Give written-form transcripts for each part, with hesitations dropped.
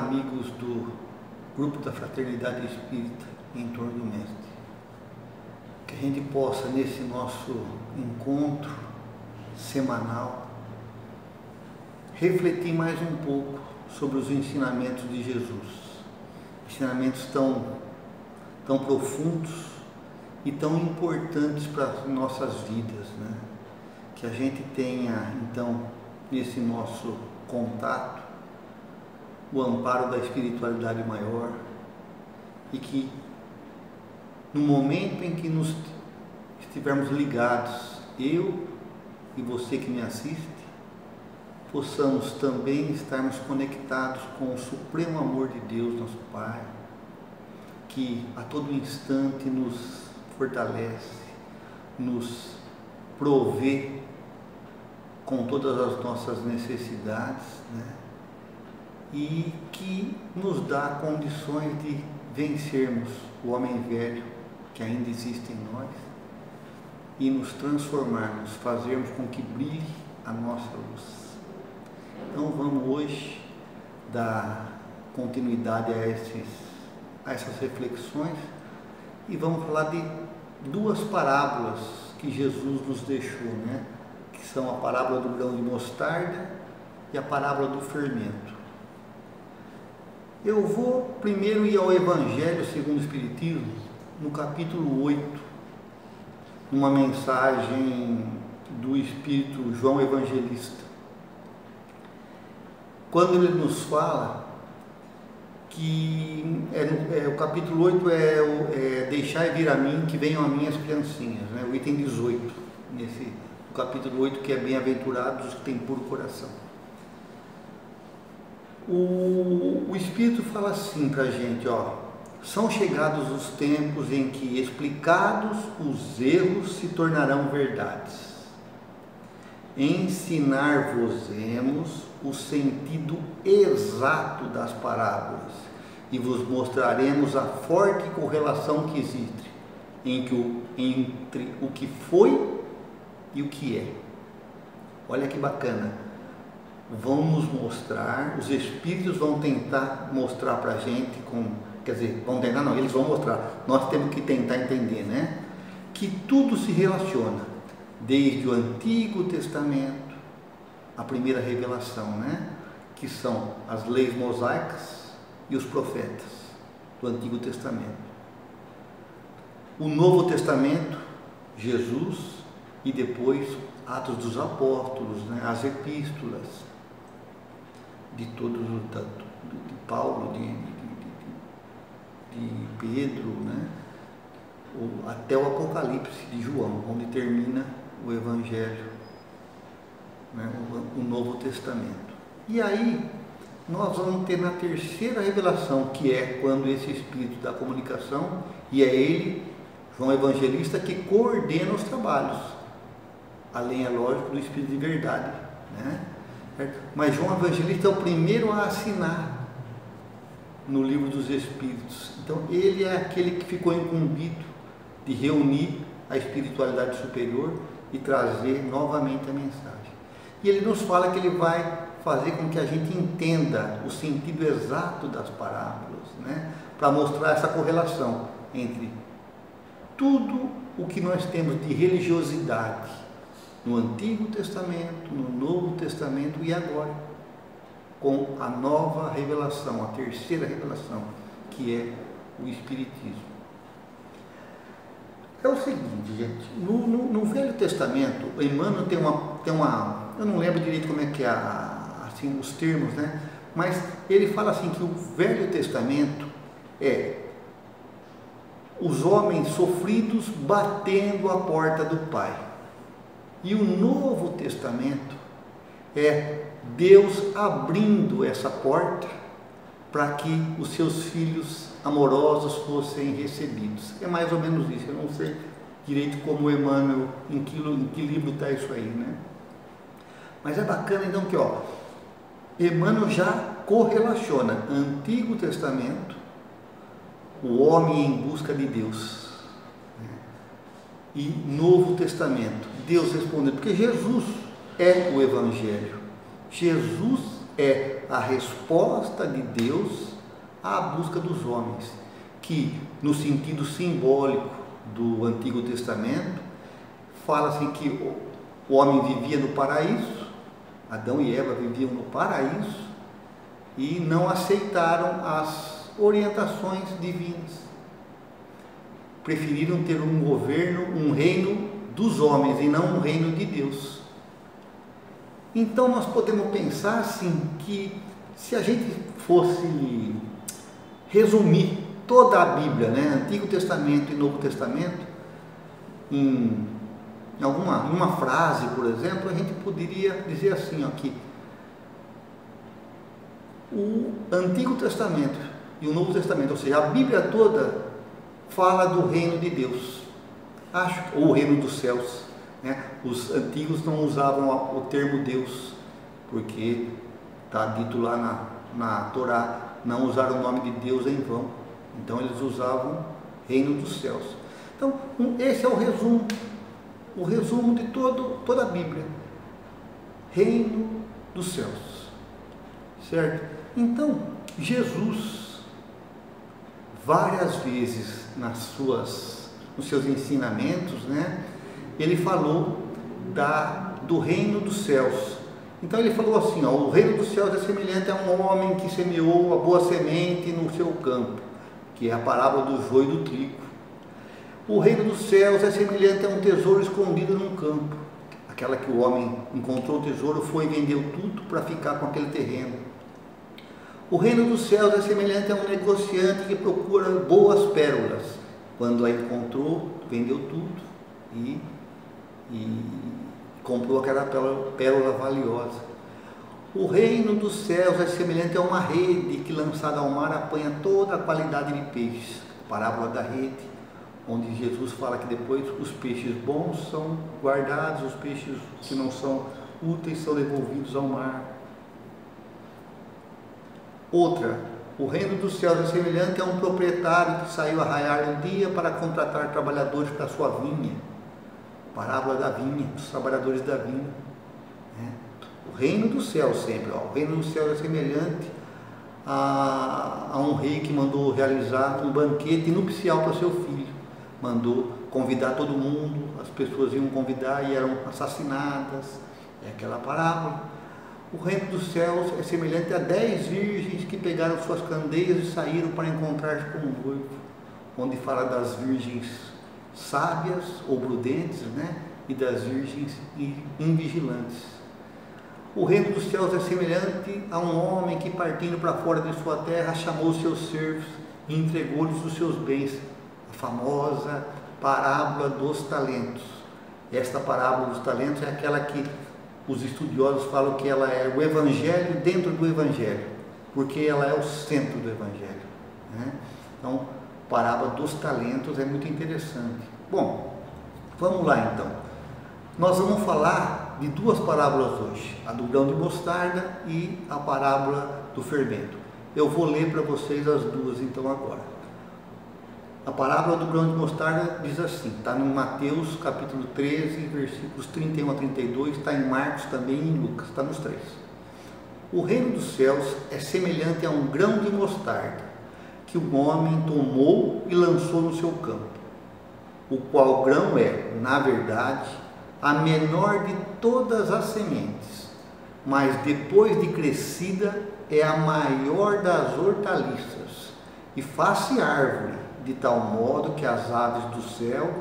amigos do grupo da Fraternidade Espírita em torno do Mestre. Que a gente possa, nesse nosso encontro semanal, refletir mais um pouco sobre os ensinamentos de Jesus. Ensinamentos tão profundos e tão importantes para as nossas vidas, né? Que a gente tenha, então, nesse nosso contato, o amparo da espiritualidade maior e que, no momento em que nos estivermos ligados, eu e você que me assiste, possamos também estarmos conectados com o supremo amor de Deus, nosso Pai, que a todo instante nos fortalece, nos provê com todas as nossas necessidades, né? E que nos dá condições de vencermos o homem velho que ainda existe em nós e nos transformarmos, fazermos com que brilhe a nossa luz. Então vamos hoje dar continuidade a essas reflexões e vamos falar de duas parábolas que Jesus nos deixou, né? Que são a parábola do grão de mostarda e a parábola do fermento. Eu vou primeiro ir ao Evangelho segundo o Espiritismo, no capítulo 8, numa mensagem do Espírito João Evangelista, quando ele nos fala que o capítulo 8 deixai vir a mim, que venham a mim as criancinhas, né? O item 18, nesse capítulo 8, que é bem-aventurados os que têm puro coração. O Espírito fala assim para a gente, são chegados os tempos em que, explicados os erros, se tornarão verdades. Ensinar-vos-emos o sentido exato das parábolas e vos mostraremos a forte correlação que existe entre o que foi e o que é. Olha que bacana. Vão nos mostrar, os espíritos vão tentar mostrar para a gente, eles vão mostrar, nós temos que tentar entender, né? Que tudo se relaciona, desde o Antigo Testamento, a primeira revelação, né? Que são as leis mosaicas e os profetas do Antigo Testamento. O Novo Testamento, Jesus, e depois Atos dos Apóstolos, né? As epístolas de todos, de Paulo, de Pedro, né? Até o Apocalipse de João, onde termina o Evangelho, né? O Novo Testamento. E aí nós vamos ter na terceira revelação, que é quando esse Espírito da comunicação, e é ele, João Evangelista, que coordena os trabalhos, além, é lógico, do Espírito de verdade, né? Mas João Evangelista é o primeiro a assinar no Livro dos Espíritos. Então ele é aquele que ficou incumbido de reunir a espiritualidade superior e trazer novamente a mensagem. E ele nos fala que ele vai fazer com que a gente entenda o sentido exato das parábolas, né? Para mostrar essa correlação entre tudo o que nós temos de religiosidade no Antigo Testamento, no Novo Testamento e agora com a nova revelação, a terceira revelação, que é o Espiritismo. É o seguinte, gente, no Velho Testamento, Emmanuel tem uma, eu não lembro direito como é que é assim, os termos, né? Mas ele fala assim que o Velho Testamento é os homens sofridos batendo a porta do Pai. E o Novo Testamento é Deus abrindo essa porta para que os seus filhos amorosos fossem recebidos. É mais ou menos isso. Eu não sei direito como Emmanuel, em que livro está isso aí, né? Mas é bacana então que, Emmanuel já correlaciona Antigo Testamento, o homem em busca de Deus, né? E Novo Testamento, Deus respondendo, porque Jesus é o Evangelho. Jesus é a resposta de Deus à busca dos homens, que no sentido simbólico do Antigo Testamento, fala-se que o homem vivia no paraíso, Adão e Eva viviam no paraíso e não aceitaram as orientações divinas. Preferiram ter um governo, um reino dos homens e não um reino de Deus. Então nós podemos pensar assim que se a gente fosse resumir toda a Bíblia, né, Antigo Testamento e Novo Testamento, em uma frase, por exemplo, a gente poderia dizer assim, ó, que o Antigo Testamento e o Novo Testamento, ou seja, a Bíblia toda fala do reino de Deus, ou o reino dos céus, né? Os antigos não usavam o termo Deus, porque está dito lá na Torá, não usaram o nome de Deus em vão, então eles usavam reino dos céus. Então esse é o resumo de toda a Bíblia, reino dos céus, certo? Então Jesus, várias vezes nos seus ensinamentos, né, ele falou do reino dos céus. Então ele falou assim, ó, o reino dos céus é semelhante a um homem que semeou a boa semente no seu campo, que é a parábola do joio e do trigo. O reino dos céus é semelhante a um tesouro escondido num campo. Aquela que o homem encontrou o tesouro, foi e vendeu tudo para ficar com aquele terreno. O reino dos céus é semelhante a um negociante que procura boas pérolas. Quando a encontrou, vendeu tudo e comprou aquela pérola valiosa. O reino dos céus é semelhante a uma rede que, lançada ao mar, apanha toda a qualidade de peixes. Parábola da rede, onde Jesus fala que depois os peixes bons são guardados, os peixes que não são úteis são devolvidos ao mar. Outra, o reino dos céus é semelhante a um proprietário que saiu a raiar o dia para contratar trabalhadores para a sua vinha. Parábola da vinha, dos trabalhadores da vinha. O reino dos céus sempre, ó, o reino dos céus é semelhante a um rei que mandou realizar um banquete nupcial para seu filho. Mandou convidar todo mundo, as pessoas iam convidar e eram assassinadas. É aquela parábola. O reino dos céus é semelhante a 10 virgens que pegaram suas candeias e saíram para encontrar com o noivo, onde fala das virgens sábias ou prudentes, né? E das virgens invigilantes. O reino dos céus é semelhante a um homem que, partindo para fora de sua terra, chamou os seus servos e entregou-lhes os seus bens. A famosa parábola dos talentos. Esta parábola dos talentos é aquela que os estudiosos falam que ela é o evangelho dentro do evangelho, porque ela é o centro do evangelho, né? Então, a parábola dos talentos é muito interessante. Bom, vamos lá então. Nós vamos falar de duas parábolas hoje, a do grão de mostarda e a parábola do fermento. Eu vou ler para vocês as duas então agora. A parábola do grão de mostarda diz assim, está em Mateus capítulo 13, versículos 31 a 32, está em Marcos também e em Lucas, está nos três. O reino dos céus é semelhante a um grão de mostarda, que um homem tomou e lançou no seu campo, o qual grão é, na verdade, a menor de todas as sementes, mas depois de crescida é a maior das hortaliças, e faz-se árvore, de tal modo que as aves do céu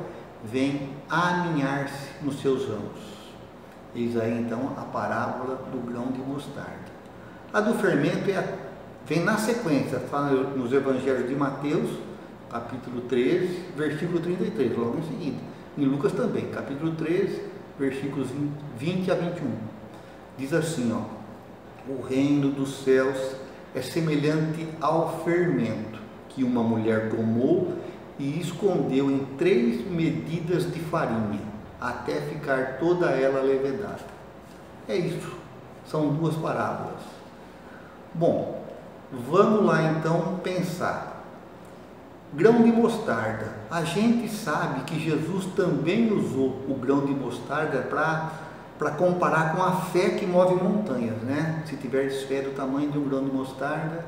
vêm aninhar-se nos seus ramos. Eis aí então a parábola do grão de mostarda. A do fermento vem na sequência, fala nos evangelhos de Mateus, capítulo 13, versículo 33, logo em seguida. Em Lucas também, capítulo 13, versículos 20 a 21. Diz assim, ó, o reino dos céus é semelhante ao fermento, que uma mulher tomou e escondeu em 3 medidas de farinha, até ficar toda ela levedada. É isso, são duas parábolas. Bom, vamos lá então pensar. Grão de mostarda. A gente sabe que Jesus também usou o grão de mostarda para para comparar com a fé que move montanhas, né? Se tiveres fé do tamanho de um grão de mostarda,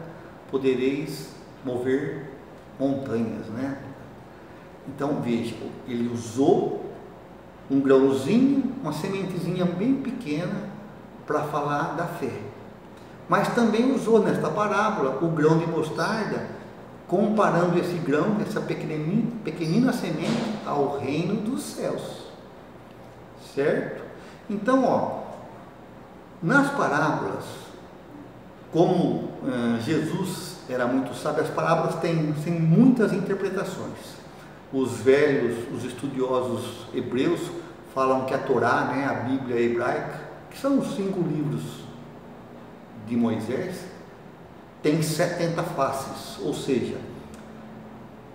podereis mover montanhas, né? Então veja, ele usou um grãozinho, uma sementezinha bem pequena para falar da fé, mas também usou nesta parábola o grão de mostarda, comparando esse grão, essa pequenina semente, ao reino dos céus, certo? Então, ó, nas parábolas, como Jesus era muito sábio, as parábolas têm muitas interpretações. Os velhos, os estudiosos hebreus falam que a Torá, né, a Bíblia hebraica, que são os 5 livros de Moisés, tem 70 faces, ou seja,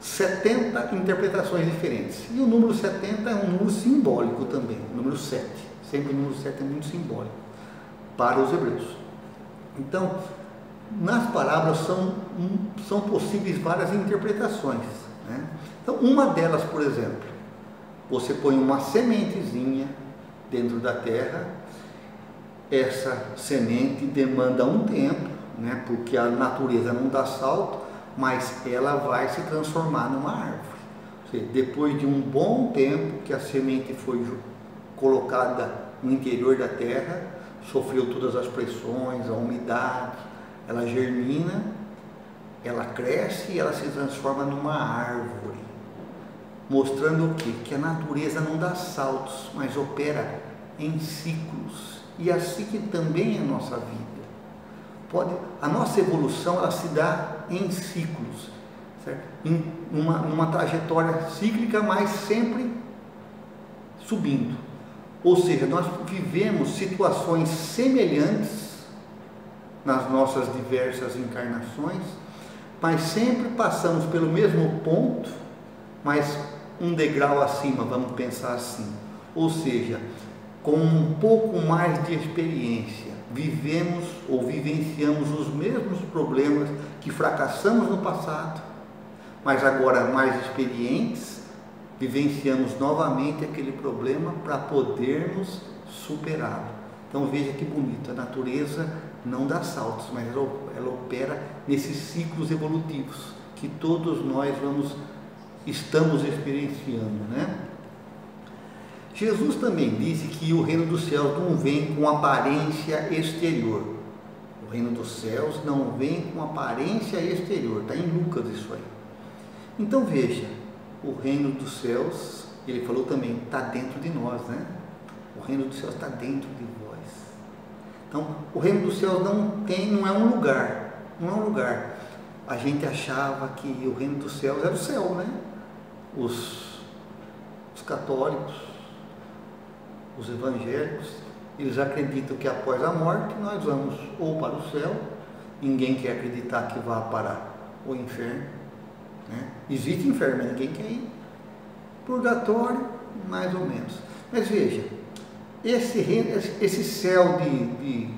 70 interpretações diferentes. E o número 70 é um número simbólico também, o número 7. Sempre o número 7 é muito simbólico para os hebreus. Então, nas parábolas são possíveis várias interpretações, né? Então, uma delas, por exemplo, você põe uma sementezinha dentro da terra, essa semente demanda um tempo, né? Porque a natureza não dá salto, mas ela vai se transformar numa árvore. Ou seja, depois de um bom tempo que a semente foi colocada no interior da terra, sofreu todas as pressões, a umidade, ela germina, ela cresce e ela se transforma numa árvore, mostrando o quê? Que a natureza não dá saltos, mas opera em ciclos, e assim que também é a nossa vida. A nossa evolução, ela se dá em ciclos, certo? Em uma trajetória cíclica, mas sempre subindo. Ou seja, nós vivemos situações semelhantes nas nossas diversas encarnações, mas sempre passamos pelo mesmo ponto, mas um degrau acima, vamos pensar assim. Ou seja, com um pouco mais de experiência, vivemos ou vivenciamos os mesmos problemas que fracassamos no passado, mas agora mais experientes, vivenciamos novamente aquele problema para podermos superá-lo. Então veja que bonito, a natureza não dá saltos, mas ela opera nesses ciclos evolutivos que todos nós estamos experienciando, né? Jesus também disse que o reino dos céus não vem com aparência exterior. O reino dos céus não vem com aparência exterior, está em Lucas isso aí. Então veja, o reino dos céus, ele falou também, está dentro de nós, né? O reino dos céus está dentro de vós. Então, o reino dos céus não é um lugar, não é um lugar. A gente achava que o reino dos céus era o céu, né? Os católicos, os evangélicos, eles acreditam que após a morte nós vamos ou para o céu, ninguém quer acreditar que vá para o inferno, né? Existe inferno, mas ninguém quer ir. Purgatório, mais ou menos. Mas veja, esse céu de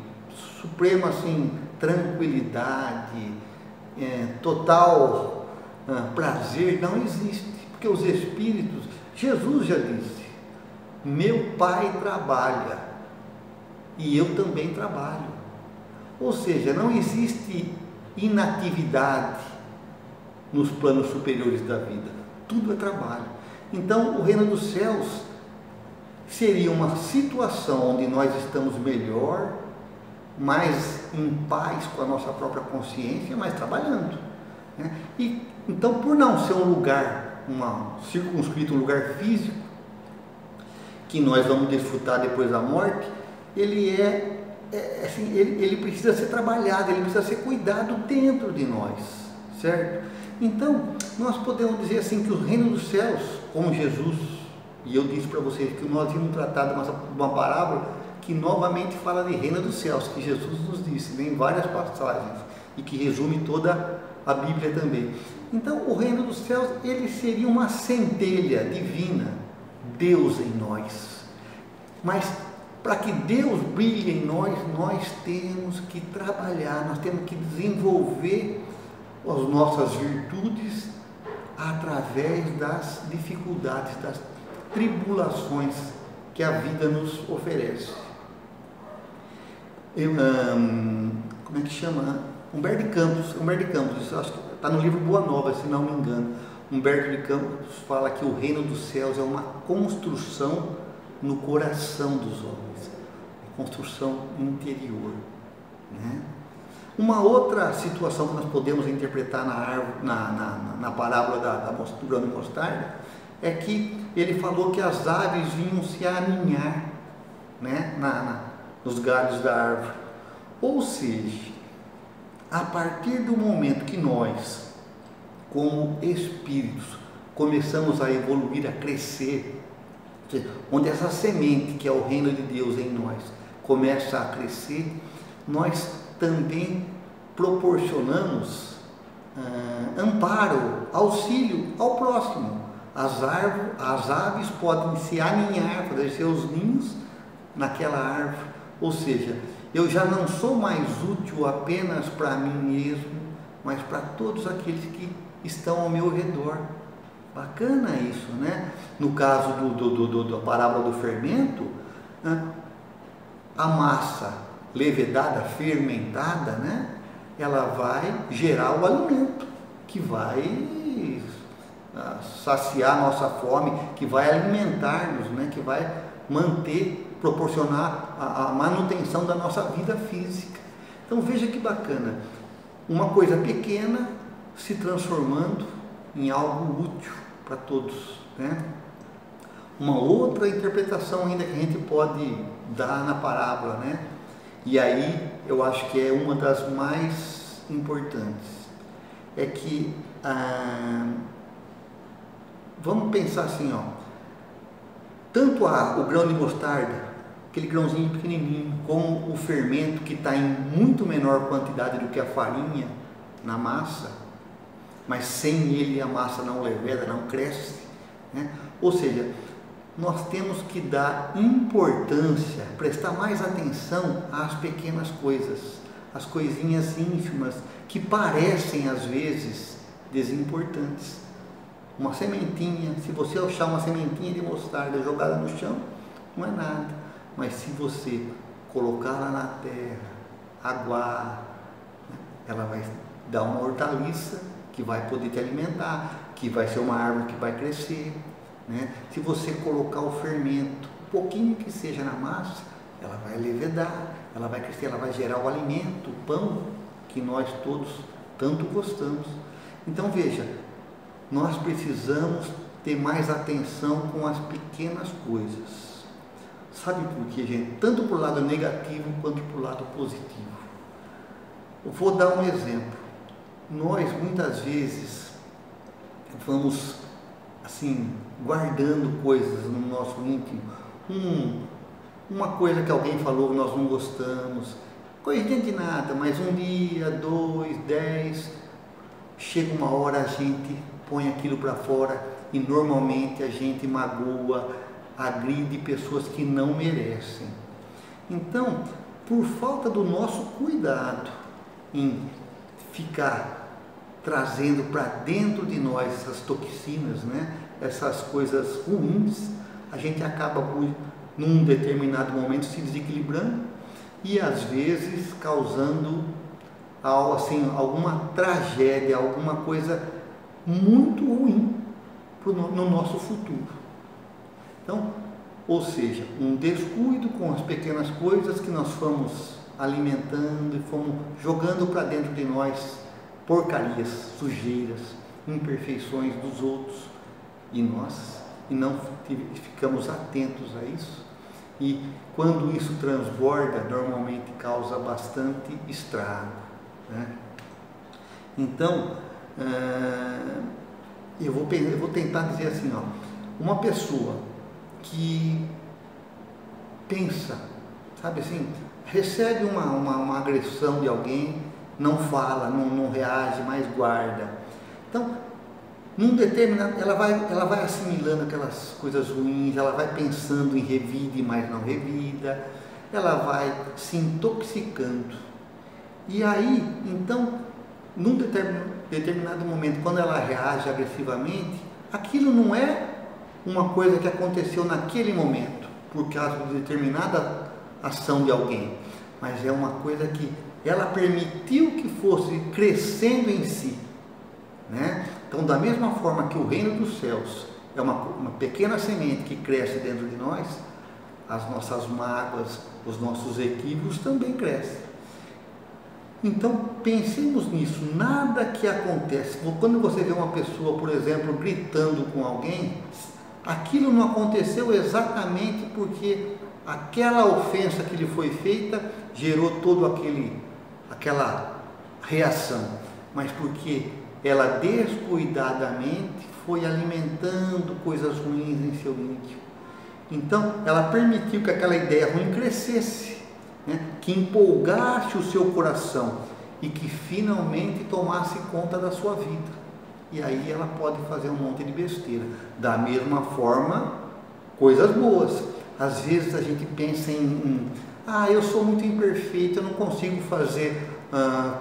suprema assim, tranquilidade, total prazer não existe, porque os espíritos, Jesus já disse, meu Pai trabalha e eu também trabalho. Ou seja, não existe inatividade nos planos superiores da vida, tudo é trabalho. Então o reino dos céus seria uma situação onde nós estamos melhor, mais em paz com a nossa própria consciência, mas trabalhando, né? E então, por não ser um lugar, circunscrito, um lugar físico, que nós vamos desfrutar depois da morte, ele assim, ele precisa ser trabalhado, ele precisa ser cuidado dentro de nós, certo? Então, nós podemos dizer assim que o reino dos céus, como Jesus, e eu disse para vocês que nós íamos tratar de uma parábola que novamente fala de reino dos céus, que Jesus nos disse, em várias passagens, e que resume toda a Bíblia também. Então, o reino dos céus, ele seria uma centelha divina, Deus em nós. Mas, para que Deus brilhe em nós, nós temos que trabalhar, nós temos que desenvolver as nossas virtudes através das dificuldades, das tribulações que a vida nos oferece. como é que chama? Humberto de Campos, isso acho que está no livro Boa Nova, se não me engano. Humberto de Campos fala que o reino dos céus é uma construção no coração dos homens, uma construção interior, né? Uma outra situação que nós podemos interpretar na parábola do grão de mostarda é que ele falou que as aves vinham se aninhar, né, nos galhos da árvore. Ou seja, a partir do momento que nós, como espíritos, começamos a evoluir, a crescer, onde essa semente que é o reino de Deus em nós começa a crescer, nós também proporcionamos amparo, auxílio ao próximo. As aves podem se aninhar, fazer seus ninhos naquela árvore, ou seja, eu já não sou mais útil apenas para mim mesmo, mas para todos aqueles que estão ao meu redor. Bacana isso, né? No caso da parábola do fermento, né? A massa levedada, fermentada, né? Ela vai gerar o alimento que vai saciar nossa fome, que vai alimentar-nos, né? Que vai proporcionar a manutenção da nossa vida física. Então veja que bacana, uma coisa pequena se transformando em algo útil para todos, né? Uma outra interpretação ainda que a gente pode dar na parábola, né? E aí eu acho que é uma das mais importantes, é que vamos pensar assim, ó, tanto o grão de mostarda, aquele grãozinho pequenininho, como o fermento que está em muito menor quantidade do que a farinha na massa, mas sem ele a massa não leveda, não cresce, né? Ou seja, nós temos que dar importância, prestar mais atenção às pequenas coisas, às coisinhas ínfimas que parecem às vezes desimportantes. Uma sementinha, se você achar uma sementinha de mostarda jogada no chão, não é nada, mas se você colocá-la na terra, aguar, ela vai dar uma hortaliça que vai poder te alimentar, que vai ser uma árvore que vai crescer, né? Se você colocar o fermento, um pouquinho que seja na massa, ela vai levedar, ela vai crescer, ela vai gerar o alimento, o pão que nós todos tanto gostamos. Então veja, nós precisamos ter mais atenção com as pequenas coisas. Sabe por quê, gente? Tanto para o lado negativo quanto para o lado positivo. Eu vou dar um exemplo. Nós muitas vezes vamos assim guardando coisas no nosso íntimo, uma coisa que alguém falou que nós não gostamos, coisinha de nada, mas um dia, 2, 10, chega uma hora a gente põe aquilo para fora e normalmente a gente magoa, agride pessoas que não merecem. Então, por falta do nosso cuidado em ficar trazendo para dentro de nós essas toxinas, né? Essas coisas ruins, a gente acaba num determinado momento se desequilibrando e às vezes causando assim, alguma tragédia, alguma coisa muito ruim no nosso futuro. Então, ou seja, um descuido com as pequenas coisas que nós fomos alimentando e fomos jogando para dentro de nós porcarias, sujeiras, imperfeições dos outros e não ficamos atentos a isso, e quando isso transborda, normalmente causa bastante estrago, né? Então, eu vou tentar dizer assim, ó, uma pessoa que pensa, sabe assim, recebe uma agressão de alguém, não fala, não reage, mas guarda. Então, num determinado, ela vai assimilando aquelas coisas ruins, ela vai pensando em revide, mas não revida, ela vai se intoxicando. E aí, então, num determinado momento, quando ela reage agressivamente, aquilo não é uma coisa que aconteceu naquele momento, por causa de determinada ação de alguém, mas é uma coisa que ela permitiu que fosse crescendo em si, né? Então, da mesma forma que o reino dos céus é uma pequena semente que cresce dentro de nós, as nossas mágoas, os nossos equívocos também crescem. Então, pensemos nisso. Nada que acontece, quando você vê uma pessoa, por exemplo, gritando com alguém, aquilo não aconteceu exatamente porque aquela ofensa que lhe foi feita gerou todo aquela reação, mas porque ela descuidadamente foi alimentando coisas ruins em seu íntimo. Então, ela permitiu que aquela ideia ruim crescesse, né? Que empolgasse o seu coração e que finalmente tomasse conta da sua vida. E aí ela pode fazer um monte de besteira. Da mesma forma, coisas boas. Às vezes a gente pensa eu sou muito imperfeito, eu não consigo fazer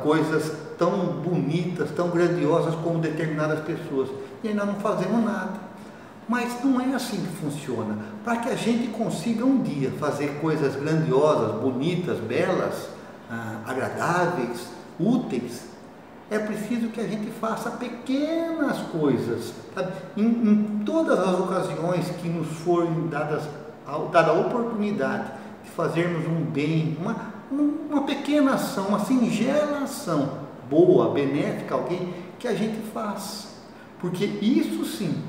coisas tão bonitas, tão grandiosas como determinadas pessoas. E ainda não fazemos nada. Mas não é assim que funciona. Para que a gente consiga um dia fazer coisas grandiosas, bonitas, belas, agradáveis, úteis, é preciso que a gente faça pequenas coisas, sabe? Em todas as ocasiões que nos forem dada a oportunidade de fazermos um bem, uma pequena ação, uma singela ação, boa, benéfica a alguém, que a gente faz. Porque isso sim,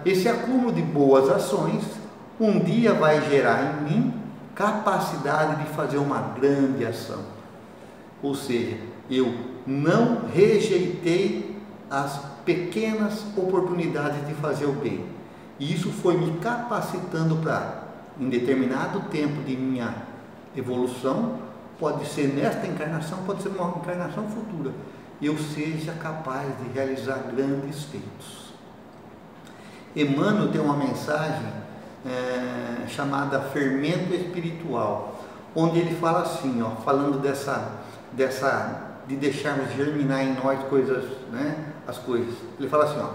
esse acúmulo de boas ações, um dia vai gerar em mim capacidade de fazer uma grande ação. Ou seja, eu não rejeitei as pequenas oportunidades de fazer o bem. E isso foi me capacitando para, em determinado tempo de minha evolução, pode ser nesta encarnação, pode ser uma encarnação futura, eu seja capaz de realizar grandes feitos. Emmanuel tem uma mensagem chamada Fermento Espiritual, onde ele fala assim, falando de deixarmos germinar em nós coisas, né, as coisas. Ele fala assim,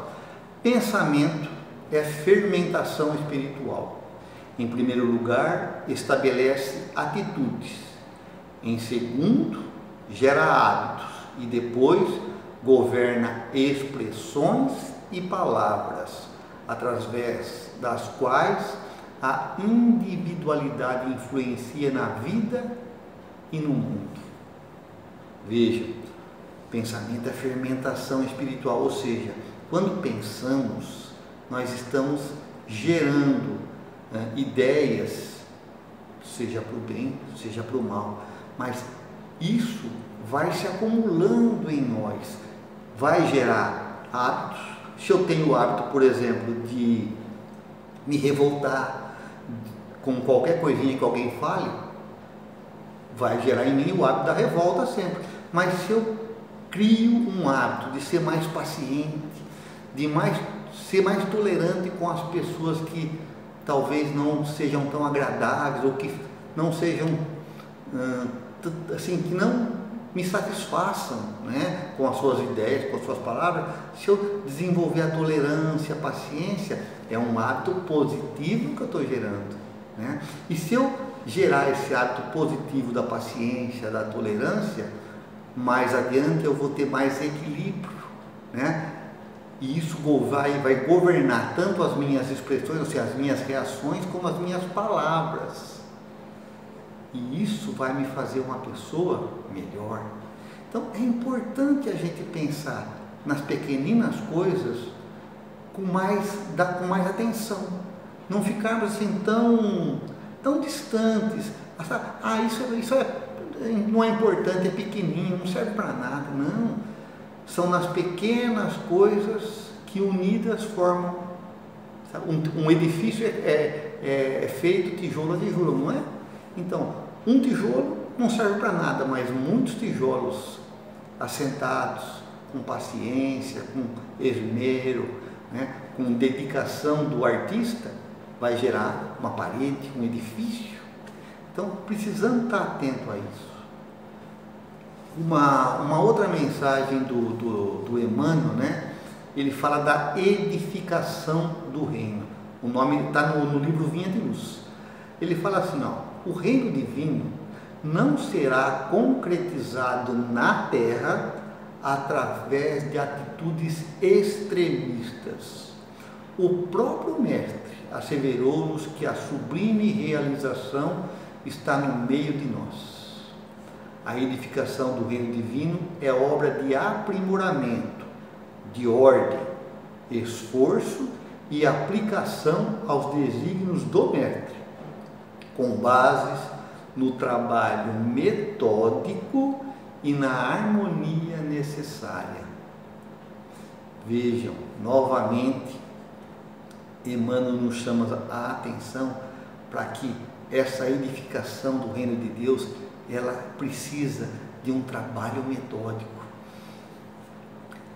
pensamento é fermentação espiritual. Em primeiro lugar, estabelece atitudes. Em segundo, gera hábitos. E depois, governa expressões e palavras, através das quais a individualidade influencia na vida e no mundo. Veja, pensamento é fermentação espiritual, ou seja, quando pensamos, nós estamos gerando ideias, seja para o bem, seja para o mal, mas isso vai se acumulando em nós, vai gerar hábitos. Se eu tenho o hábito, por exemplo, de me revoltar com qualquer coisinha que alguém fale, vai gerar em mim o hábito da revolta sempre. Mas se eu crio um hábito de ser mais paciente, de ser mais tolerante com as pessoas que talvez não sejam tão agradáveis ou que não sejam assim, que não me satisfaçam, né, com as suas ideias, com as suas palavras, se eu desenvolver a tolerância, a paciência, é um hábito positivo que eu estou gerando, né? E se eu gerar esse hábito positivo da paciência, da tolerância, mais adiante eu vou ter mais equilíbrio, né? E isso vai governar tanto as minhas expressões, ou seja, as minhas reações, como as minhas palavras. E isso vai me fazer uma pessoa melhor. Então é importante a gente pensar nas pequeninas coisas com mais atenção. Não ficarmos assim tão distantes. Isso não é importante, é pequenininho, não serve para nada. Não. São nas pequenas coisas que unidas formam. Um edifício é feito tijolo a tijolo, não é? Então, um tijolo não serve para nada, mas muitos tijolos assentados, com paciência, com esmero, né, com dedicação do artista, vai gerar uma parede, um edifício. Então, precisamos estar atento a isso. Uma outra mensagem do Emmanuel, né, ele fala da edificação do reino. O nome está no livro Vinha de Luz. Ele fala assim, o reino divino não será concretizado na terra através de atitudes extremistas. O próprio Mestre asseverou-nos que a sublime realização está no meio de nós. A edificação do reino divino é obra de aprimoramento, de ordem, esforço e aplicação aos desígnios do Mestre, com bases no trabalho metódico e na harmonia necessária. Vejam, novamente, Emmanuel nos chama a atenção para que essa edificação do reino de Deus, ela precisa de um trabalho metódico.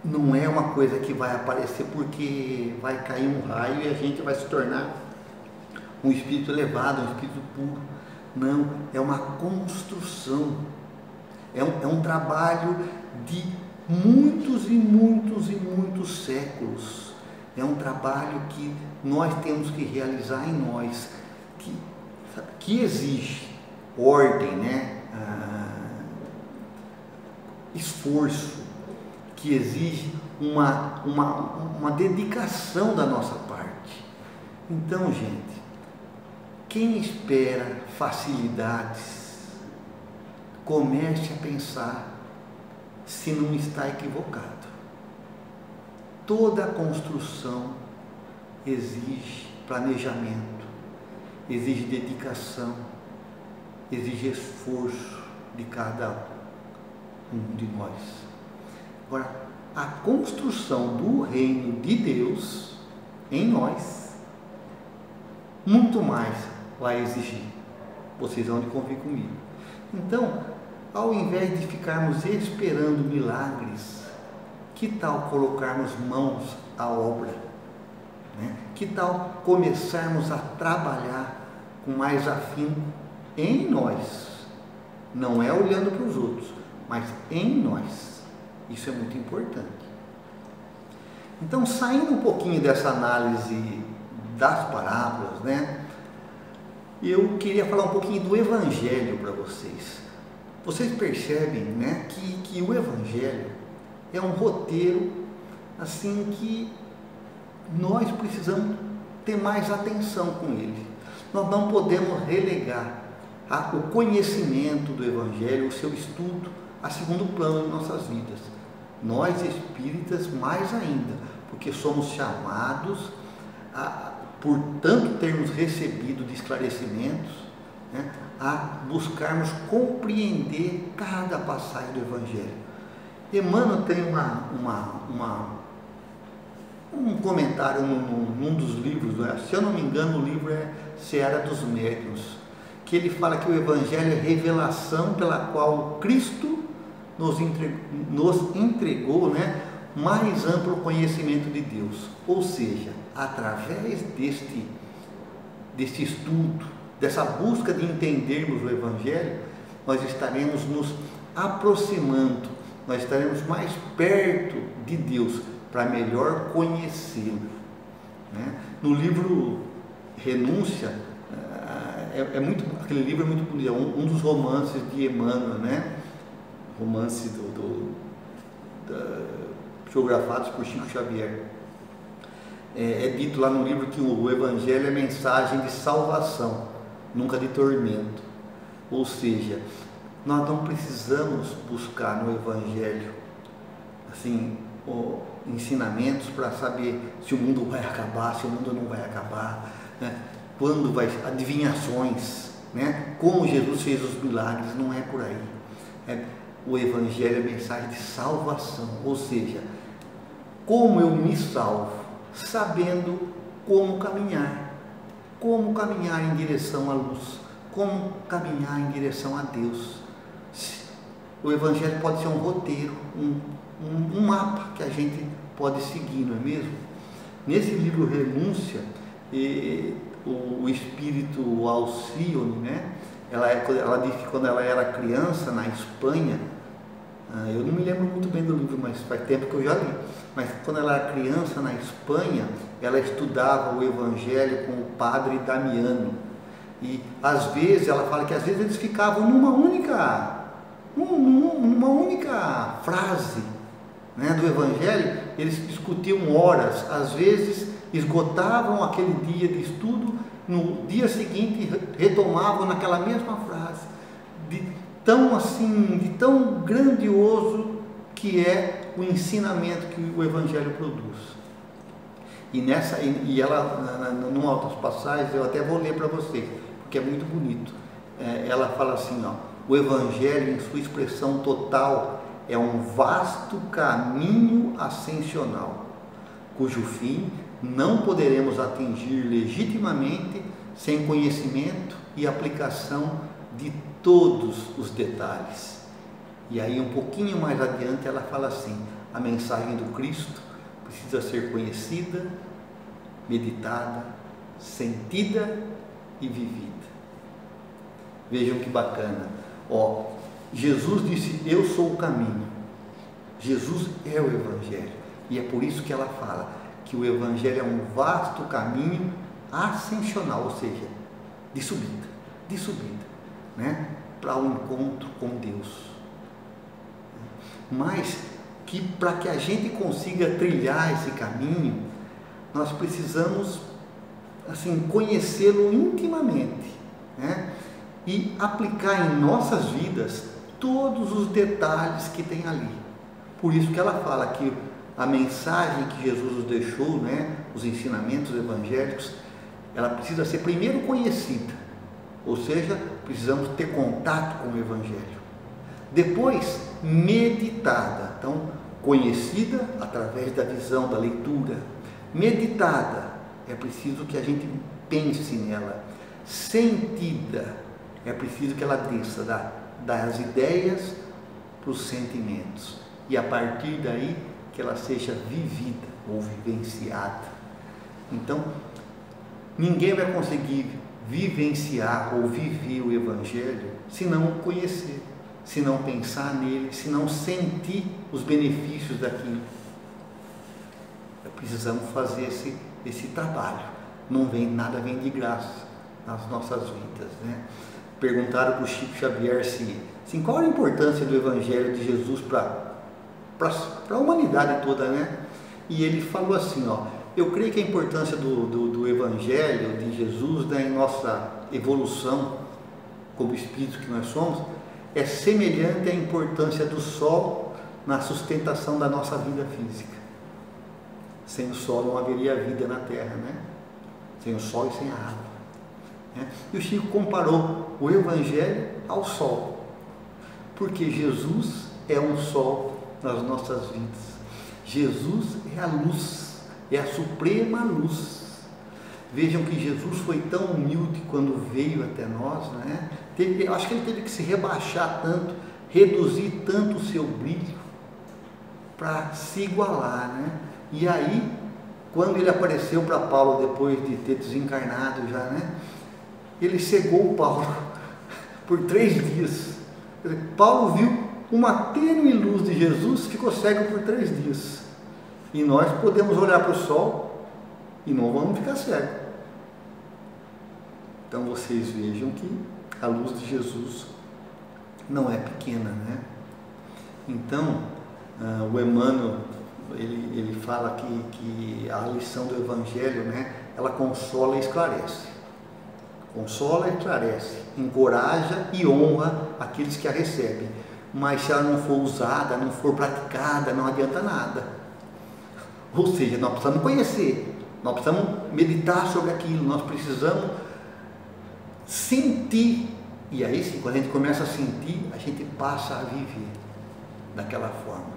Não é uma coisa que vai aparecer porque vai cair um raio e a gente vai se tornar um espírito elevado, um espírito puro. Não, é uma construção, é um trabalho de muitos e muitos e muitos séculos. É um trabalho que nós temos que realizar em nós, que exige ordem, né? Esforço, que exige uma dedicação da nossa parte. Então, gente, quem espera facilidades, comece a pensar se não está equivocado. Toda a construção exige planejamento, exige dedicação, exige esforço de cada um de nós. Agora, a construção do reino de Deus em nós, muito mais vai exigir. Vocês vão de convir comigo. Então, ao invés de ficarmos esperando milagres, que tal colocarmos mãos à obra? Né? Que tal começarmos a trabalhar com mais afinco em nós? Não é olhando para os outros, mas em nós. Isso é muito importante. Então, saindo um pouquinho dessa análise das parábolas, né? Eu queria falar um pouquinho do Evangelho para vocês. Vocês percebem, né, que o Evangelho é um roteiro assim que nós precisamos ter mais atenção com ele. Nós não podemos relegar o conhecimento do Evangelho, o seu estudo, a segundo plano em nossas vidas. Nós espíritas mais ainda, porque somos chamados por tanto termos recebido de esclarecimentos, né, a buscarmos compreender cada passagem do Evangelho. Emmanuel tem um comentário num dos livros, né? Se eu não me engano, o livro é Seara dos Médiuns, que ele fala que o Evangelho é revelação pela qual Cristo nos entregou, né, mais amplo conhecimento de Deus. Ou seja, através deste estudo, dessa busca de entendermos o Evangelho, nós estaremos nos aproximando, nós estaremos mais perto de Deus para melhor conhecê-lo. Né? No livro Renúncia, aquele livro é muito bonito, é um dos romances de Emmanuel, né? Romance psicografados por Chico Xavier. É dito lá no livro que o Evangelho é mensagem de salvação, nunca de tormento. Ou seja, nós não precisamos buscar no Evangelho assim, ensinamentos para saber se o mundo vai acabar, se o mundo não vai acabar, né? Quando vai, adivinhações, né? Como Jesus fez os milagres, não é por aí. O Evangelho é mensagem de salvação, ou seja, como eu me salvo, sabendo como caminhar em direção à luz, como caminhar em direção a Deus. O Evangelho pode ser um roteiro, um mapa que a gente pode seguir, não é mesmo? Nesse livro Renúncia, o espírito Alcione, né? Ela diz que quando ela era criança na Espanha, eu não me lembro muito bem do livro, mas faz tempo que eu já li, mas quando ela era criança na Espanha, ela estudava o Evangelho com o padre Damiano, E às vezes, ela fala que às vezes eles ficavam numa única frase, né, do Evangelho, eles discutiam horas, às vezes esgotavam aquele dia de estudo, no dia seguinte retomavam naquela mesma frase, de tão grandioso que é o ensinamento que o Evangelho produz. E ela, numa outras passagens, eu até vou ler para vocês, porque é muito bonito. Ela fala assim, ó: o Evangelho, em sua expressão total, é um vasto caminho ascensional, cujo fim não poderemos atingir legitimamente sem conhecimento e aplicação de todos os detalhes. E aí, um pouquinho mais adiante, ela fala assim: a mensagem do Cristo precisa ser conhecida, meditada, sentida e vivida. Vejam que bacana. Jesus disse: eu sou o caminho. Jesus é o Evangelho. E é por isso que ela fala que o Evangelho é um vasto caminho ascensional, ou seja, de subida, né? Para o encontro com Deus. Mas que para que a gente consiga trilhar esse caminho, nós precisamos, assim, conhecê-lo intimamente, né? E aplicar em nossas vidas todos os detalhes que tem ali. Por isso que ela fala que a mensagem que Jesus nos deixou, né, os ensinamentos evangélicos, ela precisa ser primeiro conhecida, ou seja, precisamos ter contato com o Evangelho. Depois, meditada. Então, conhecida através da visão, da leitura. Meditada, é preciso que a gente pense nela. Sentida, é preciso que ela desça das ideias para os sentimentos. E a partir daí, que ela seja vivida ou vivenciada. Então, ninguém vai conseguir vivenciar ou viver o Evangelho se não conhecer, se não pensar nele, se não sentir os benefícios daquilo. Precisamos fazer esse trabalho. Nada vem de graça nas nossas vidas, né? Perguntaram para o Chico Xavier assim, qual a importância do Evangelho de Jesus para a humanidade toda, né? E ele falou assim, eu creio que a importância do Evangelho de Jesus, né, em nossa evolução como espíritos que nós somos, é semelhante à importância do sol na sustentação da nossa vida física. Sem o sol não haveria vida na Terra, né? Sem o sol e sem a água, né? E o Chico comparou o Evangelho ao sol, porque Jesus é um sol nas nossas vidas. Jesus é a luz, é a suprema luz. Vejam que Jesus foi tão humilde quando veio até nós, né? Eu acho que ele teve que se rebaixar tanto, reduzir tanto o seu brilho para se igualar, né? E aí, quando ele apareceu para Paulo depois de ter desencarnado já, né? Ele cegou Paulo por 3 dias. Paulo viu uma tênue luz de Jesus, ficou cego por 3 dias. E nós podemos olhar para o sol e não vamos ficar cegos. Então vocês vejam que a luz de Jesus não é pequena, né? Então, o Emmanuel, ele fala que a lição do Evangelho, né, ela consola e esclarece. Consola e esclarece, encoraja e honra aqueles que a recebem. Mas se ela não for usada, não for praticada, não adianta nada. Ou seja, nós precisamos conhecer, nós precisamos meditar sobre aquilo, nós precisamos sentir. E aí sim, quando a gente começa a sentir, a gente passa a viver daquela forma.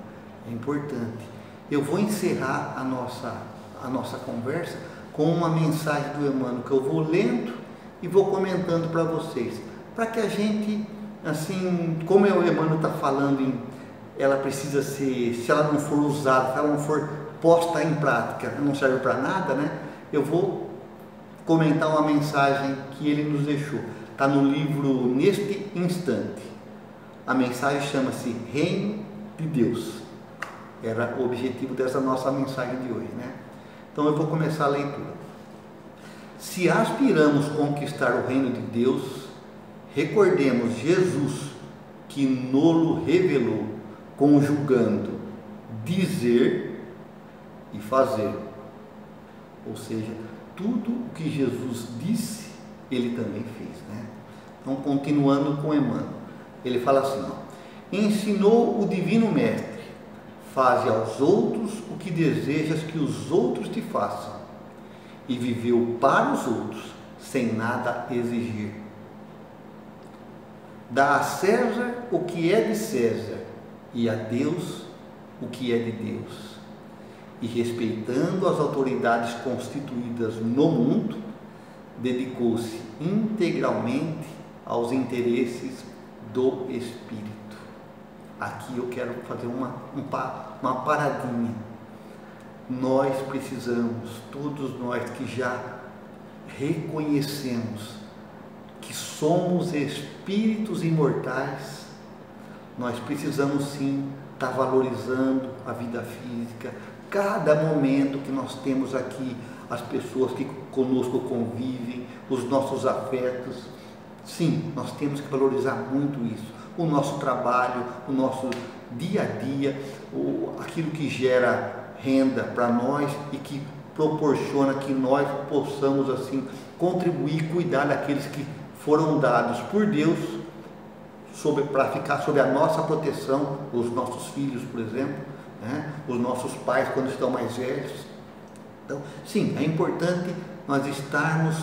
É importante. Eu vou encerrar a nossa conversa com uma mensagem do Emmanuel, que eu vou lendo e vou comentando para vocês, para que a gente, assim, como o Emmanuel está falando, ela precisa ser, se ela não for usada, se ela não for posta em prática, não serve para nada, né? Eu vou comentar uma mensagem que ele nos deixou. Está no livro Neste Instante. A mensagem chama-se Reino de Deus. Era o objetivo dessa nossa mensagem de hoje, né? Então eu vou começar a leitura. Se aspiramos conquistar o reino de Deus, recordemos Jesus que nolo revelou, conjugando dizer e fazer. Ou seja, tudo o que Jesus disse, ele também fez, né? Então, continuando com Emmanuel, ele fala assim, ó, ensinou o Divino Mestre, faze aos outros o que desejas que os outros te façam, e viveu para os outros, sem nada exigir. Dá a César o que é de César, e a Deus o que é de Deus. E respeitando as autoridades constituídas no mundo, dedicou-se integralmente aos interesses do Espírito. Aqui eu quero fazer uma paradinha. Nós precisamos, todos nós que já reconhecemos que somos espíritos imortais, nós precisamos sim estar valorizando a vida física, cada momento que nós temos aqui, as pessoas que conosco convivem, os nossos afetos. Sim, nós temos que valorizar muito isso. O nosso trabalho, o nosso dia a dia, aquilo que gera renda para nós e que proporciona que nós possamos assim contribuir e cuidar daqueles que foram dados por Deus para ficar sob a nossa proteção, os nossos filhos, por exemplo, né? Os nossos pais quando estão mais velhos. Então, sim, é importante nós estarmos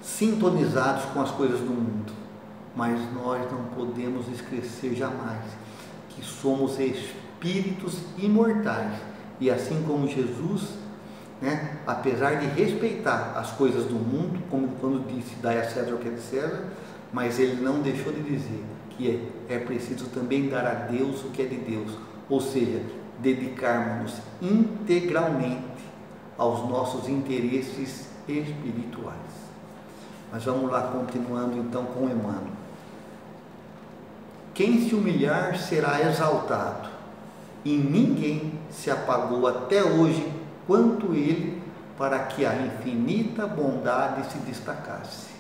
sintonizados com as coisas do mundo, mas nós não podemos esquecer jamais que somos espíritos imortais, e assim como Jesus, né, apesar de respeitar as coisas do mundo, como quando disse, dai a César o que é de César, mas ele não deixou de dizer que é preciso também dar a Deus o que é de Deus, ou seja, dedicarmos-nos integralmente aos nossos interesses espirituais. Mas vamos lá, continuando então com Emmanuel. Quem se humilhar será exaltado, e ninguém se apagou até hoje quanto ele, para que a infinita bondade se destacasse.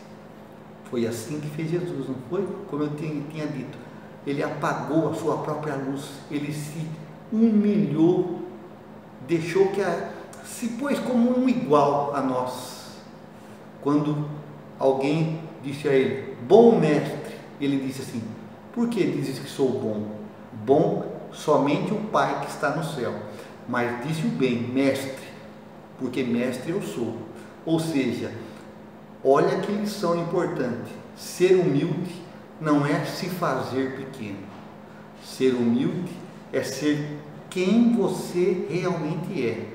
Foi assim que fez Jesus, não foi? Como eu tinha dito, ele apagou a sua própria luz, ele se humilhou, deixou se pôs como um igual a nós. Quando alguém disse a ele, bom mestre, ele disse assim, por que dizes que sou bom? Bom somente o Pai que está no céu, mas disse o bem, mestre, porque mestre eu sou. Ou seja, olha que lição importante, ser humilde não é se fazer pequeno, ser humilde é ser quem você realmente é.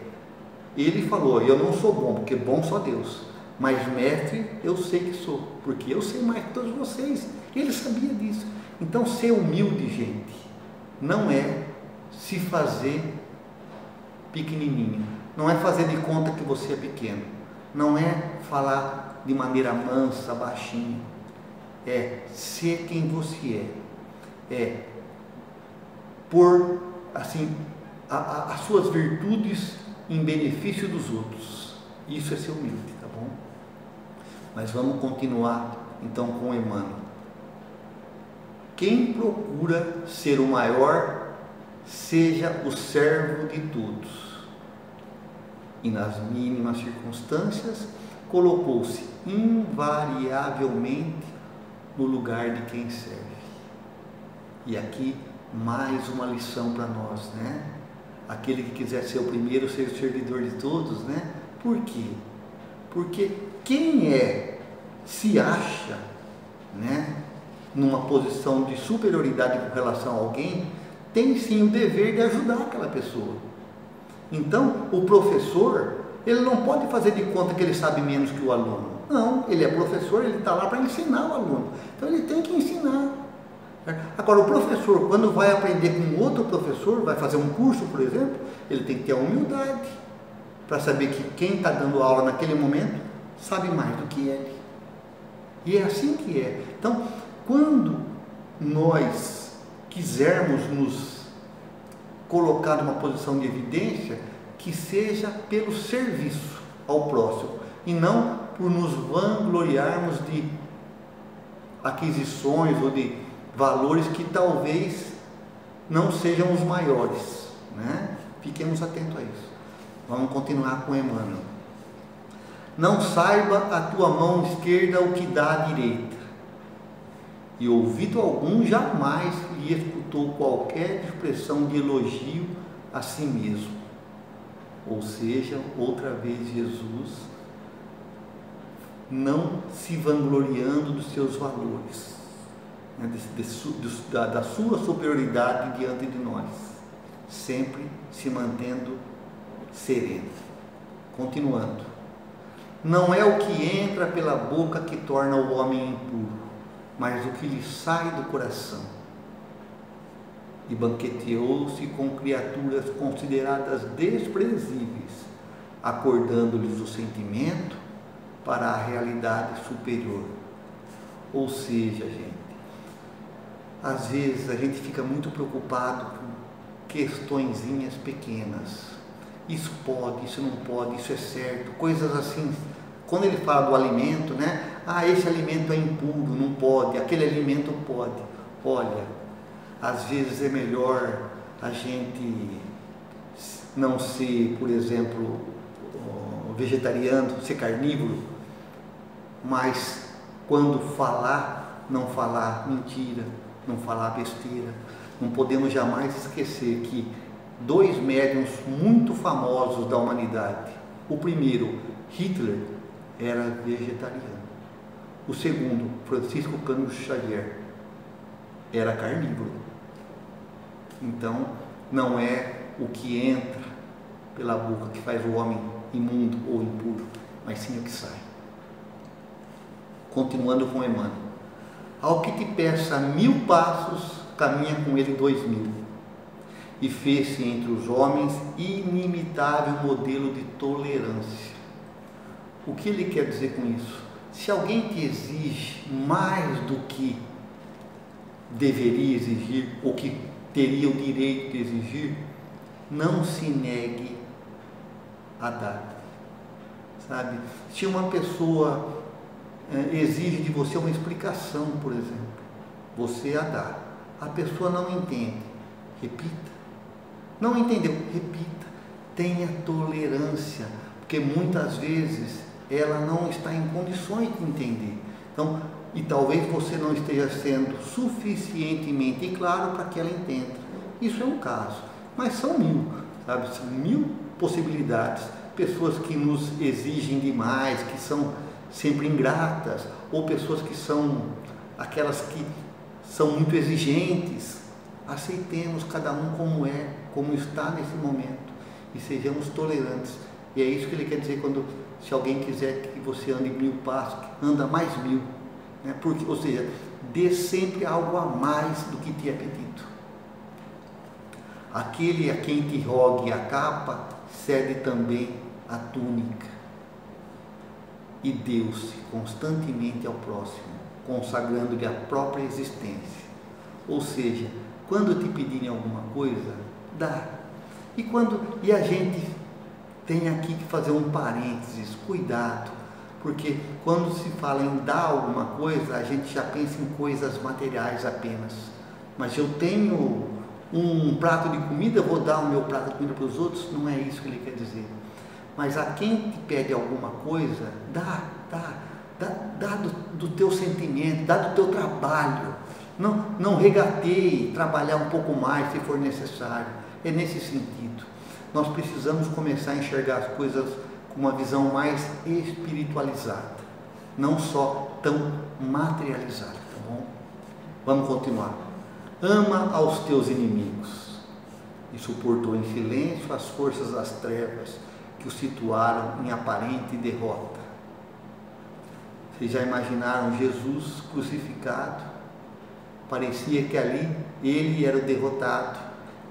Ele falou, eu não sou bom, porque bom só Deus, mas mestre eu sei que sou, porque eu sei mais que todos vocês. Ele sabia disso. Então ser humilde, gente, não é se fazer pequenininho, não é fazer de conta que você é pequeno, não é falar de maneira mansa, baixinho, é ser quem você é pôr assim as suas virtudes em benefício dos outros. Isso é ser humilde, tá bom? Mas vamos continuar então com Emmanuel. Quem procura ser o maior, seja o servo de todos. E nas mínimas circunstâncias, colocou-se invariavelmente no lugar de quem serve. E aqui mais uma lição para nós, né? Aquele que quiser ser o primeiro, ser o servidor de todos, né? Por quê? Porque quem se acha, né, numa posição de superioridade com relação a alguém, tem sim o dever de ajudar aquela pessoa. Então, o professor, ele não pode fazer de conta que ele sabe menos que o aluno. Não, ele é professor, ele está lá para ensinar o aluno. Então, ele tem que ensinar. Agora, o professor, quando vai aprender com outro professor, vai fazer um curso, por exemplo, ele tem que ter a humildade para saber que quem está dando aula naquele momento sabe mais do que ele. E é assim que é. Então, quando nós quisermos nos colocar numa posição de evidência, que seja pelo serviço ao próximo e não por nos vangloriarmos de aquisições ou de valores que talvez não sejam os maiores, né? Fiquemos atentos a isso. Vamos continuar com Emmanuel. Não saiba a tua mão esquerda o que dá a direita, e ouvido algum jamais lhe escutou qualquer expressão de elogio a si mesmo. Ou seja, outra vez Jesus não se vangloriando dos seus valores, né, da sua superioridade diante de nós, sempre se mantendo sereno. Continuando, não é o que entra pela boca que torna o homem impuro, mas o que lhe sai do coração. E banqueteou-se com criaturas consideradas desprezíveis, acordando-lhes o sentimento para a realidade superior. Ou seja, gente, às vezes a gente fica muito preocupado com questõezinhas pequenas. Isso pode, isso não pode, isso é certo, coisas assim. Quando ele fala do alimento, né? Esse alimento é impuro, não pode, aquele alimento pode. Olha, às vezes é melhor a gente não ser, por exemplo, vegetariano, ser carnívoro, mas quando falar, não falar mentira, não falar besteira. Não podemos jamais esquecer que 2 médiuns muito famosos da humanidade, o primeiro, Hitler, era vegetariano. O segundo, Francisco Cândido Xavier, era carnívoro. Então, não é o que entra pela boca que faz o homem imundo ou impuro, mas sim o que sai. Continuando com Emmanuel. Ao que te peça 1000 passos, caminha com ele 2000. E fez-se entre os homens inimitável modelo de tolerância. O que ele quer dizer com isso? Se alguém te exige mais do que deveria exigir, ou que teria o direito de exigir, não se negue a dar. Sabe? Se uma pessoa exige de você uma explicação, por exemplo, você a dá. A pessoa não entende, repita. Não entendeu, repita. Tenha tolerância, porque muitas vezes ela não está em condições de entender. Então, e talvez você não esteja sendo suficientemente claro para que ela entenda. Isso é um caso, mas são 1000, sabe? São 1000 possibilidades. Pessoas que nos exigem demais, que são sempre ingratas, ou pessoas que são aquelas que são muito exigentes. Aceitemos cada um como é, como está nesse momento, e sejamos tolerantes. E é isso que ele quer dizer quando, se alguém quiser que você ande 1000 passos, anda mais 1000, né? Porque, ou seja, dê sempre algo a mais do que te é pedido. Aquele a quem te rogue a capa, cede também a túnica. E deu-se constantemente ao próximo, consagrando-lhe a própria existência. Ou seja, quando te pedirem alguma coisa, dá. E a gente tem aqui que fazer um parênteses, cuidado, porque quando se fala em dar alguma coisa, a gente já pensa em coisas materiais apenas. Mas eu tenho um prato de comida, eu vou dar o meu prato de comida para os outros, não é isso que ele quer dizer. Mas a quem te pede alguma coisa, dá do teu sentimento, dá do teu trabalho. Não regateie trabalhar um pouco mais se for necessário. É nesse sentido. Nós precisamos começar a enxergar as coisas com uma visão mais espiritualizada, não só tão materializada, tá bom? Vamos continuar. Ama aos teus inimigos. E suportou em silêncio as forças das trevas que o situaram em aparente derrota. Vocês já imaginaram Jesus crucificado? Parecia que ali ele era o derrotado,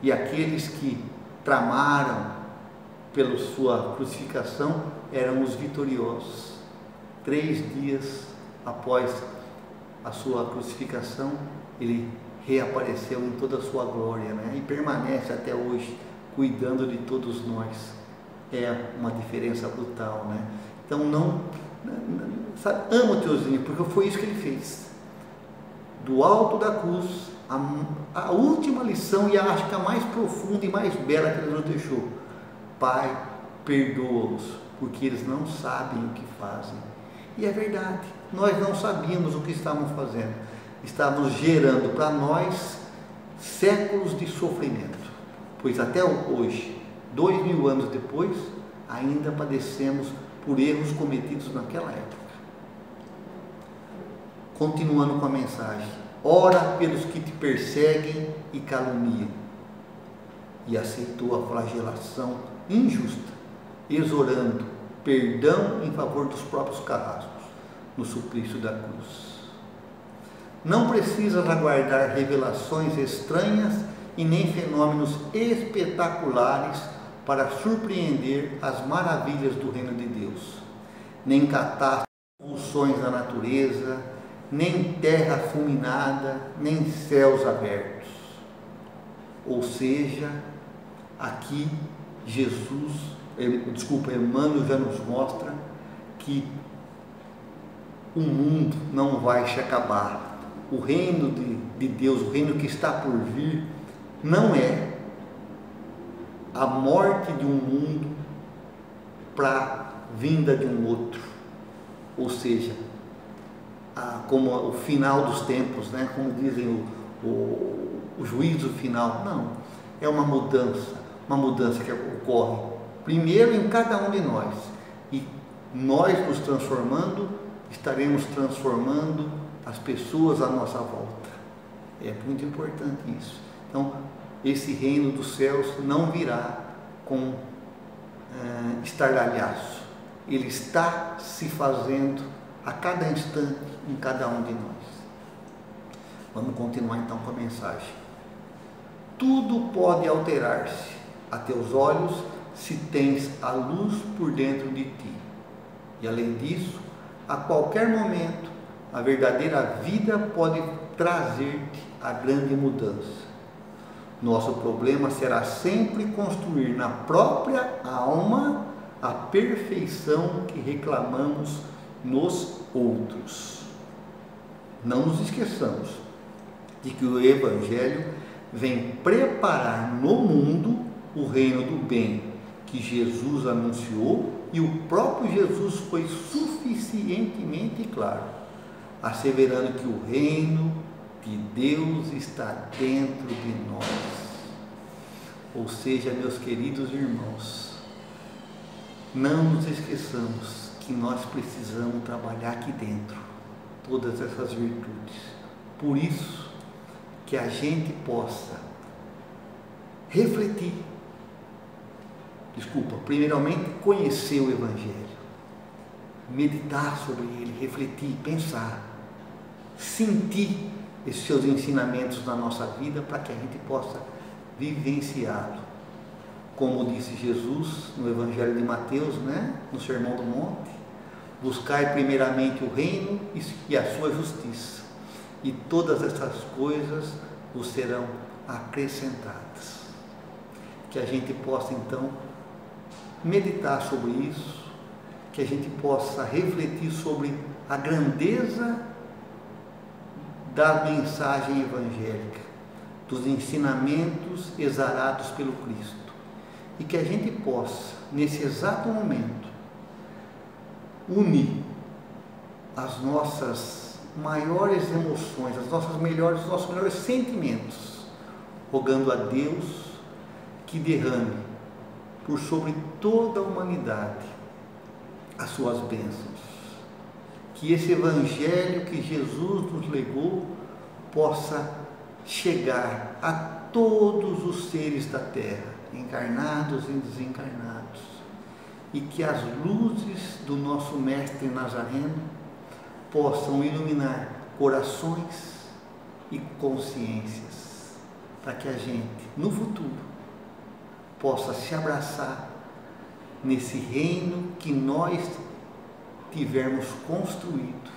e aqueles que tramaram pela sua crucificação eram os vitoriosos. 3 dias após a sua crucificação, ele reapareceu em toda a sua glória, né? E permanece até hoje cuidando de todos nós. É uma diferença brutal, né? Então sabe, ama os teus inimigos, porque foi isso que ele fez. Do alto da cruz, a última lição, e acho que a mais profunda e mais bela que ele nos deixou: Pai, perdoa-os, porque eles não sabem o que fazem. E é verdade, nós não sabíamos o que estávamos fazendo, estávamos gerando para nós séculos de sofrimento, pois até hoje, 2000 anos depois, ainda padecemos por erros cometidos naquela época. Continuando com a mensagem: ora pelos que te perseguem e caluniam. E aceitou a flagelação injusta, exorando perdão em favor dos próprios carrascos, no suplício da cruz. Não precisas aguardar revelações estranhas e nem fenômenos espetaculares para surpreender as maravilhas do reino de Deus, nem catástrofes, convulsões da natureza, nem terra fulminada, nem céus abertos. Ou seja, aqui Emmanuel já nos mostra que o mundo não vai se acabar. O reino de Deus, o reino que está por vir, não é a morte de um mundo para a vinda de um outro. Ou seja, como o final dos tempos, né? Como dizem o juízo final. Não, é uma mudança que ocorre primeiro em cada um de nós, e nós nos transformando, estaremos transformando as pessoas à nossa volta. É muito importante isso. Então, esse reino dos céus não virá com estardalhaço, ele está se fazendo a cada instante em cada um de nós. Vamos continuar então com a mensagem. Tudo pode alterar-se a teus olhos se tens a luz por dentro de ti. E além disso, a qualquer momento, a verdadeira vida pode trazer-te a grande mudança. Nosso problema será sempre construir na própria alma a perfeição que reclamamos nos outros. Não nos esqueçamos de que o Evangelho vem preparar no mundo o reino do bem que Jesus anunciou, e o próprio Jesus foi suficientemente claro, asseverando que o reino de Deus está dentro de nós. Ou seja, meus queridos irmãos, não nos esqueçamos que nós precisamos trabalhar aqui dentro todas essas virtudes. Por isso que a gente possa refletir, primeiramente conhecer o Evangelho, meditar sobre ele, refletir, pensar, sentir esses seus ensinamentos na nossa vida, para que a gente possa vivenciá-lo. Como disse Jesus no Evangelho de Mateus, no Sermão do Monte: buscai primeiramente o reino e a sua justiça, e todas essas coisas vos serão acrescentadas. Que a gente possa então meditar sobre isso, que a gente possa refletir sobre a grandeza da mensagem evangélica, dos ensinamentos exarados pelo Cristo, e que a gente possa, nesse exato momento, unir as nossas maiores emoções, os nossos melhores sentimentos, rogando a Deus que derrame por sobre toda a humanidade as suas bênçãos. Que esse Evangelho que Jesus nos legou possa chegar a todos os seres da terra, encarnados e desencarnados, e que as luzes do nosso Mestre Nazareno possam iluminar corações e consciências, para que a gente, no futuro, possa se abraçar nesse reino que nós tivermos construído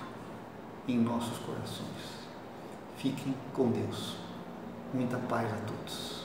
em nossos corações. Fiquem com Deus. Muita paz a todos.